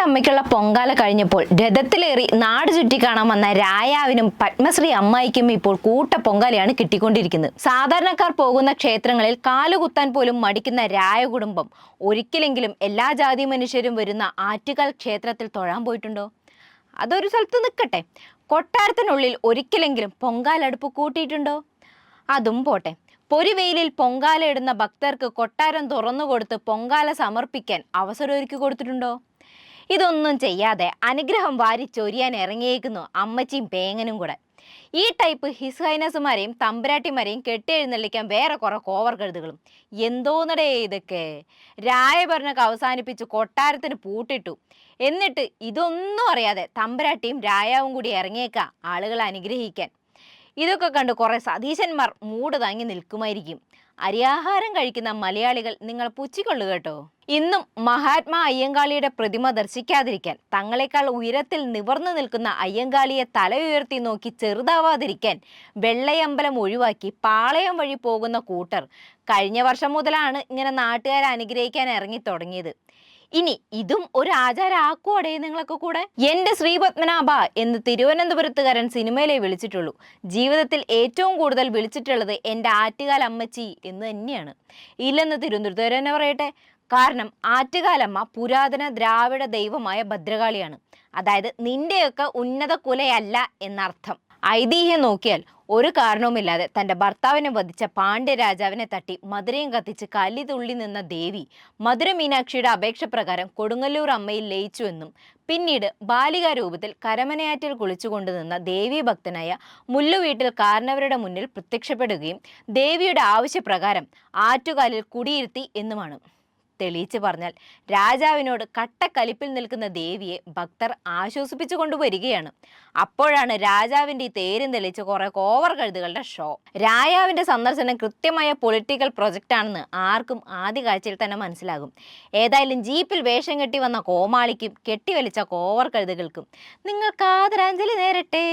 അമ്മയ്ക്കുള്ള പൊങ്കാല കഴിഞ്ഞപ്പോൾ രഥത്തിലേറി നാട് ചുറ്റി കാണാൻ വന്ന രായാവിനും പത്മശ്രീ അമ്മായിക്കും ഇപ്പോൾ കൂട്ട പൊങ്കാലയാണ് കിട്ടിക്കൊണ്ടിരിക്കുന്നത്. സാധാരണക്കാർ പോകുന്ന ക്ഷേത്രങ്ങളിൽ കാലുകുത്താൻ പോലും മടിക്കുന്ന രായ കുടുംബം ഒരിക്കലെങ്കിലും എല്ലാ ജാതി മനുഷ്യരും വരുന്ന ആറ്റുകാൽ ക്ഷേത്രത്തിൽ തൊഴാൻ പോയിട്ടുണ്ടോ? അതൊരു സ്ഥലത്ത് നിൽക്കട്ടെ, കൊട്ടാരത്തിനുള്ളിൽ ഒരിക്കലെങ്കിലും പൊങ്കാലടുപ്പ് കൂട്ടിയിട്ടുണ്ടോ? അതും പോട്ടെ, പൊരിവെയിലിൽ പൊങ്കാല ഇടുന്ന ഭക്തർക്ക് കൊട്ടാരം തുറന്നുകൊടുത്ത് പൊങ്കാല സമർപ്പിക്കാൻ അവസരമൊരുക്കി കൊടുത്തിട്ടുണ്ടോ? ഇതൊന്നും ചെയ്യാതെ അനുഗ്രഹം വാരി ചൊരിയാൻ ഇറങ്ങിയേക്കുന്നു അമ്മച്ചിയും പേങ്ങനും കൂടെ. ഈ ടൈപ്പ് ഹിസ് ഹൈനസുമാരെയും തമ്പുരാട്ടിമാരെയും കെട്ടിയെഴുന്നള്ളിക്കാൻ വേറെ കുറെ കോവർ കഴുതുകളും. എന്തോന്നടേ ഇതൊക്കെ! രായഭരണമൊക്കെ അവസാനിപ്പിച്ച് കൊട്ടാരത്തിന് പൂട്ടിട്ടു. എന്നിട്ട് ഇതൊന്നും അറിയാതെ തമ്പുരാട്ടിയും രായാവും കൂടി ഇറങ്ങിയേക്ക ആളുകളെ അനുഗ്രഹിക്കാൻ. ഇതൊക്കെ കണ്ട് കുറെ സതീശന്മാർ മൂട് താങ്ങി നിൽക്കുമായിരിക്കും. അരിയാഹാരം കഴിക്കുന്ന മലയാളികൾ നിങ്ങൾ പുച്ഛിക്കൊള്ളു കേട്ടോ. ഇന്നും മഹാത്മാ അയ്യങ്കാളിയുടെ പ്രതിമ ദർശിക്കാതിരിക്കാൻ, തങ്ങളെക്കാൾ ഉയരത്തിൽ നിവർന്നു നിൽക്കുന്ന അയ്യങ്കാളിയെ തല ഉയർത്തി നോക്കി ചെറുതാവാതിരിക്കാൻ വെള്ളയമ്പലം ഒഴിവാക്കി പാളയം വഴി പോകുന്ന കൂട്ടർ കഴിഞ്ഞ വർഷം മുതലാണ് ഇങ്ങനെ നാട്ടുകാരെ അനുഗ്രഹിക്കാൻ ഇറങ്ങി തുടങ്ങിയത്. ഇനി ഇതും ഒരു ആചാരമാക്കുവടേ നിങ്ങളൊക്കെ കൂടെ? എന്റെ ശ്രീപത്മനാഭ എന്ന് തിരുവനന്തപുരത്തുകാരൻ സിനിമയിലേ വിളിച്ചിട്ടുള്ളൂ. ജീവിതത്തിൽ ഏറ്റവും കൂടുതൽ വിളിച്ചിട്ടുള്ളത് എൻ്റെ ആറ്റുകാൽ അമ്മച്ചി എന്ന് തന്നെയാണ്. ഇല്ലെന്ന് തിരുവനന്തപുരത്ത് തന്നെ പറയട്ടെ. കാരണം ആറ്റുകാലമ്മ പുരാതന ദ്രാവിഡ ദൈവമായ ഭദ്രകാളിയാണ്. അതായത് നിന്റെയൊക്കെ ഉന്നത കുലയല്ല എന്നർത്ഥം. ഐതിഹ്യം നോക്കിയാൽ ഒരു കാരണവുമില്ലാതെ തൻ്റെ ഭർത്താവിനെ വധിച്ച പാണ്ഡ്യ രാജാവിനെ തട്ടി മധുരയും കത്തിച്ച് കലി തുള്ളി നിന്ന ദേവി മധുര മീനാക്ഷിയുടെ അപേക്ഷ പ്രകാരം കൊടുങ്ങല്ലൂർ അമ്മയിൽ ലയിച്ചുവെന്നും പിന്നീട് ബാലികാരൂപത്തിൽ കരമനയാറ്റിൽ കുളിച്ചുകൊണ്ട് നിന്ന ദേവീ ഭക്തനായ മുല്ലുവീട്ടിൽ കാരണവരുടെ മുന്നിൽ പ്രത്യക്ഷപ്പെടുകയും ദേവിയുടെ ആവശ്യപ്രകാരം ആറ്റുകാലിൽ കുടിയിരുത്തി എന്നുമാണ്. തെളിയിച്ചു പറഞ്ഞാൽ രാജാവിനോട് കട്ടക്കലിപ്പിൽ നിൽക്കുന്ന ദേവിയെ ഭക്തർ ആശ്വസിപ്പിച്ചു കൊണ്ടുവരികയാണ്. അപ്പോഴാണ് രാജാവിൻ്റെ ഈ തേരും തെളിച്ച് കുറെ കോവർ കഴുതുകളുടെ ഷോ. രാജാവിൻ്റെ സന്ദർശനം കൃത്യമായ പൊളിറ്റിക്കൽ പ്രൊജക്റ്റ് ആണെന്ന് ആർക്കും ആദ്യ കാഴ്ചയിൽ തന്നെ മനസ്സിലാകും. ഏതായാലും ജീപ്പിൽ വേഷം കെട്ടി വന്ന കോമാളിക്കും കെട്ടിവലിച്ച കോവർ കഴുതുകൾക്കും നിങ്ങൾക്ക് ആദരാഞ്ജലി നേരട്ടെ.